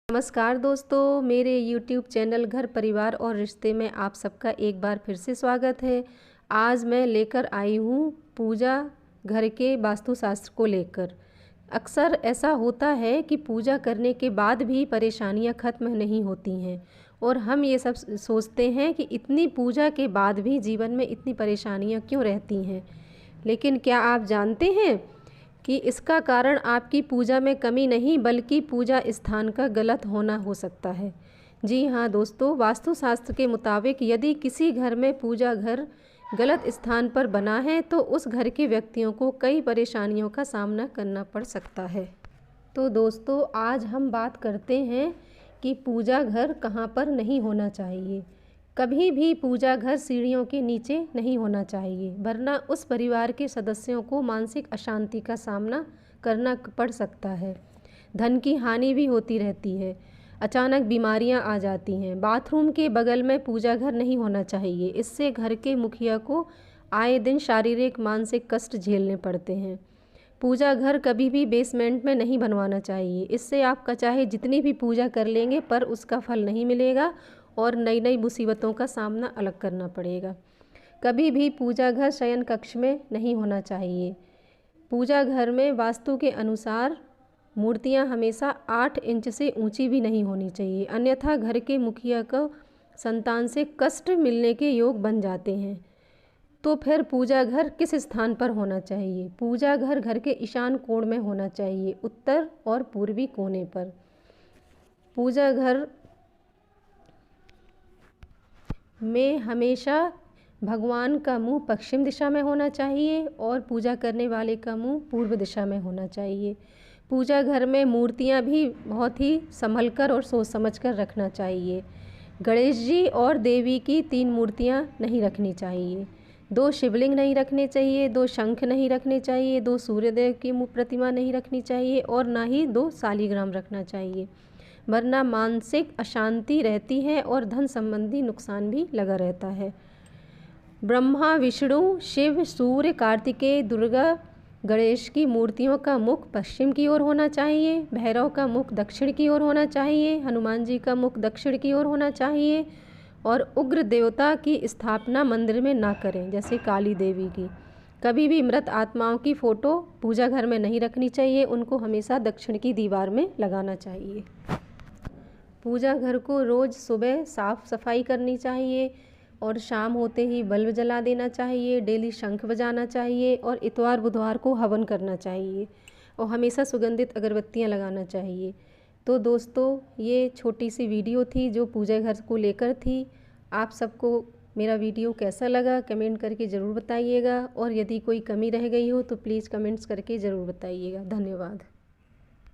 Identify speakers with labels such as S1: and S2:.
S1: नमस्कार दोस्तों, मेरे YouTube चैनल घर परिवार और रिश्ते में आप सबका एक बार फिर से स्वागत है। आज मैं लेकर आई हूँ पूजा घर के वास्तुशास्त्र को लेकर। अक्सर ऐसा होता है कि पूजा करने के बाद भी परेशानियाँ ख़त्म नहीं होती हैं और हम ये सब सोचते हैं कि इतनी पूजा के बाद भी जीवन में इतनी परेशानियाँ क्यों रहती हैं। लेकिन क्या आप जानते हैं कि इसका कारण आपकी पूजा में कमी नहीं बल्कि पूजा स्थान का गलत होना हो सकता है। जी हाँ दोस्तों, वास्तुशास्त्र के मुताबिक यदि किसी घर में पूजा घर गलत स्थान पर बना है तो उस घर के व्यक्तियों को कई परेशानियों का सामना करना पड़ सकता है। तो दोस्तों, आज हम बात करते हैं कि पूजा घर कहाँ पर नहीं होना चाहिए। कभी भी पूजा घर सीढ़ियों के नीचे नहीं होना चाहिए, वरना उस परिवार के सदस्यों को मानसिक अशांति का सामना करना पड़ सकता है। धन की हानि भी होती रहती है, अचानक बीमारियां आ जाती हैं। बाथरूम के बगल में पूजा घर नहीं होना चाहिए, इससे घर के मुखिया को आए दिन शारीरिक मानसिक कष्ट झेलने पड़ते हैं। पूजा घर कभी भी बेसमेंट में नहीं बनवाना चाहिए, इससे आपका चाहे जितनी भी पूजा कर लेंगे पर उसका फल नहीं मिलेगा और नई नई मुसीबतों का सामना अलग करना पड़ेगा। कभी भी पूजा घर शयन कक्ष में नहीं होना चाहिए। पूजा घर में वास्तु के अनुसार मूर्तियां हमेशा 8 इंच से ऊंची भी नहीं होनी चाहिए, अन्यथा घर के मुखिया को संतान से कष्ट मिलने के योग बन जाते हैं। तो फिर पूजा घर किस स्थान पर होना चाहिए? पूजा घर घर के ईशान कोण में होना चाहिए, उत्तर और पूर्वी कोने पर। पूजा घर में हमेशा भगवान का मुंह पश्चिम दिशा में होना चाहिए और पूजा करने वाले का मुंह पूर्व दिशा में होना चाहिए। पूजा घर में मूर्तियां भी बहुत ही संभल कर और सोच समझ कर रखना चाहिए। गणेश जी और देवी की 3 मूर्तियां नहीं रखनी चाहिए, 2 शिवलिंग नहीं रखने चाहिए, 2 शंख नहीं रखने चाहिए, 2 सूर्यदेव की प्रतिमा नहीं रखनी चाहिए और ना ही 2 शालिग्राम रखना चाहिए, वरना मानसिक अशांति रहती है और धन संबंधी नुकसान भी लगा रहता है। ब्रह्मा, विष्णु, शिव, सूर्य, कार्तिकेय, दुर्गा, गणेश की मूर्तियों का मुख पश्चिम की ओर होना चाहिए, भैरव का मुख दक्षिण की ओर होना चाहिए, हनुमान जी का मुख दक्षिण की ओर होना चाहिए और उग्र देवता की स्थापना मंदिर में ना करें, जैसे काली देवी की। कभी भी मृत आत्माओं की फ़ोटो पूजा घर में नहीं रखनी चाहिए, उनको हमेशा दक्षिण की दीवार में लगाना चाहिए। पूजा घर को रोज़ सुबह साफ़ सफाई करनी चाहिए और शाम होते ही बल्ब जला देना चाहिए। डेली शंख बजाना चाहिए और इतवार बुधवार को हवन करना चाहिए और हमेशा सुगंधित अगरबत्तियां लगाना चाहिए। तो दोस्तों, ये छोटी सी वीडियो थी जो पूजा घर को लेकर थी। आप सबको मेरा वीडियो कैसा लगा कमेंट करके ज़रूर बताइएगा और यदि कोई कमी रह गई हो तो प्लीज़ कमेंट्स करके ज़रूर बताइएगा। धन्यवाद।